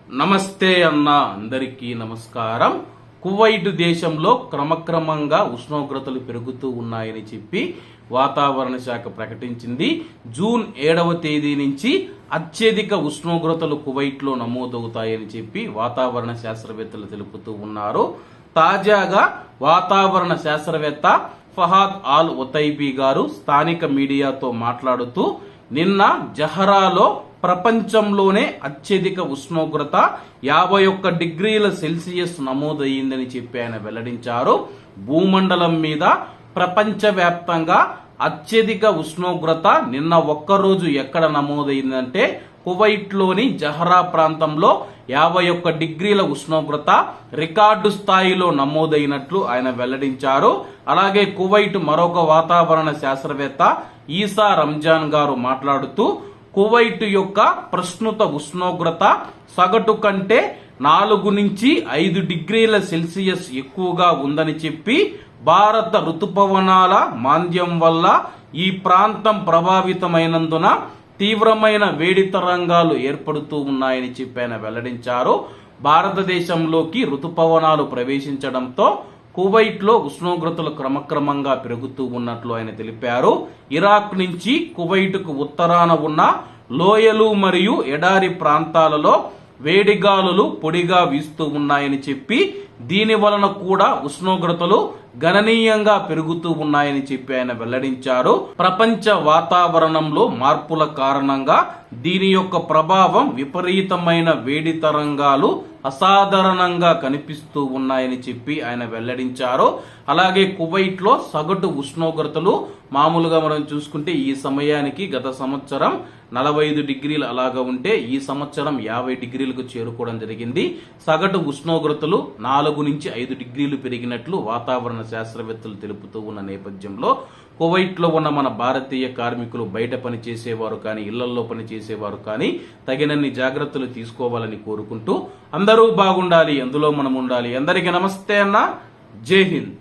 నమస్తే అన్న అందరికీ నమస్కారం. కువైట్ దేశంలో క్రమక్రమంగా ఉష్ణోగ్రతలు పెరుగుతూ ఉన్నాయని చెప్పి వాతావరణ శాఖ ప్రకటించింది. జూన్ 7వ తేదీ నుంచి అత్యధిక ఉష్ణోగ్రతలు కువైట్లో నమోదవుతాయని చెప్పి వాతావరణ శాస్త్రవేత్తలు తెలుపుతూ ఉన్నారు. తాజాగా వాతావరణ శాస్త్రవేత్త ఫహాద్ ఆల్ ఒతైబీ గారు స్థానిక మీడియాతో మాట్లాడుతూ నిన్న జహరాలో ప్రపంచంలోనే అత్యధిక ఉష్ణోగ్రత 51 డిగ్రీల సెల్సియస్ నమోదయ్యిందని చెప్పి ఆయన వెల్లడించారు. భూమండలం మీద ప్రపంచవ్యాప్తంగా అత్యధిక ఉష్ణోగ్రత నిన్న ఒక్కరోజు ఎక్కడ నమోదైందంటే కువైట్లోని జహరా ప్రాంతంలో 51 డిగ్రీల ఉష్ణోగ్రత రికార్డు స్థాయిలో నమోదైనట్లు ఆయన వెల్లడించారు. అలాగే కువైట్ మరొక వాతావరణ శాస్త్రవేత్త ఈసా రంజాన్ గారు మాట్లాడుతూ కువైట్ యొక్క ప్రస్తుత ఉష్ణోగ్రత సగటు కంటే 4 నుంచి 5 డిగ్రీల సెల్సియస్ ఎక్కువగా ఉందని చెప్పి భారత ఋతుపవనాల మాంద్యం వల్ల ఈ ప్రాంతం ప్రభావితమైనందున తీవ్రమైన వేడి తరంగాలు ఏర్పడుతూ ఉన్నాయని చెప్పి ఆయన వెల్లడించారు. భారతదేశంలోకి ఋతుపవనాలు ప్రవేశించడంతో కువైట్ లో ఉష్ణోగ్రతలు క్రమక్రమంగా పెరుగుతూ ఉన్నట్లు ఆయన తెలిపారు. ఇరాక్ నుంచి కువైట్ కు ఉత్తరాన ఉన్న లోయలు మరియు ఎడారి ప్రాంతాలలో వేడిగాలులు పొడిగా వీస్తూ ఉన్నాయని చెప్పి దీని వలన కూడా ఉష్ణోగ్రతలు గణనీయంగా పెరుగుతూ ఉన్నాయని చెప్పి ఆయన వెల్లడించారు. ప్రపంచ వాతావరణంలో మార్పుల కారణంగా దీని యొక్క ప్రభావం విపరీతమైన వేడి తరంగాలు అసాధారణంగా కనిపిస్తూ ఉన్నాయని చెప్పి ఆయన వెల్లడించారు. అలాగే కువైట్ లో సగటు ఉష్ణోగ్రతలు మామూలుగా మనం చూసుకుంటే ఈ సమయానికి గత సంవత్సరం 45 డిగ్రీలు అలాగా ఉంటే ఈ సంవత్సరం 50 డిగ్రీలకు చేరుకోవడం జరిగింది. సగటు ఉష్ణోగ్రతలు 4 నుంచి 5 డిగ్రీలు పెరిగినట్లు వాతావరణ శాస్త్రవేత్తలు తెలుపుతూ ఉన్న నేపథ్యంలో కువైట్ లో ఉన్న మన భారతీయ కార్మికులు బయట పని చేసేవారు కానీ ఇళ్లలో పని చేసేవారు కానీ తగినన్ని జాగ్రత్తలు తీసుకోవాలని కోరుకుంటూ అందరూ బాగుండాలి, అందులో మనం ఉండాలి. అందరికీ నమస్తే అన్న. జై హింద్.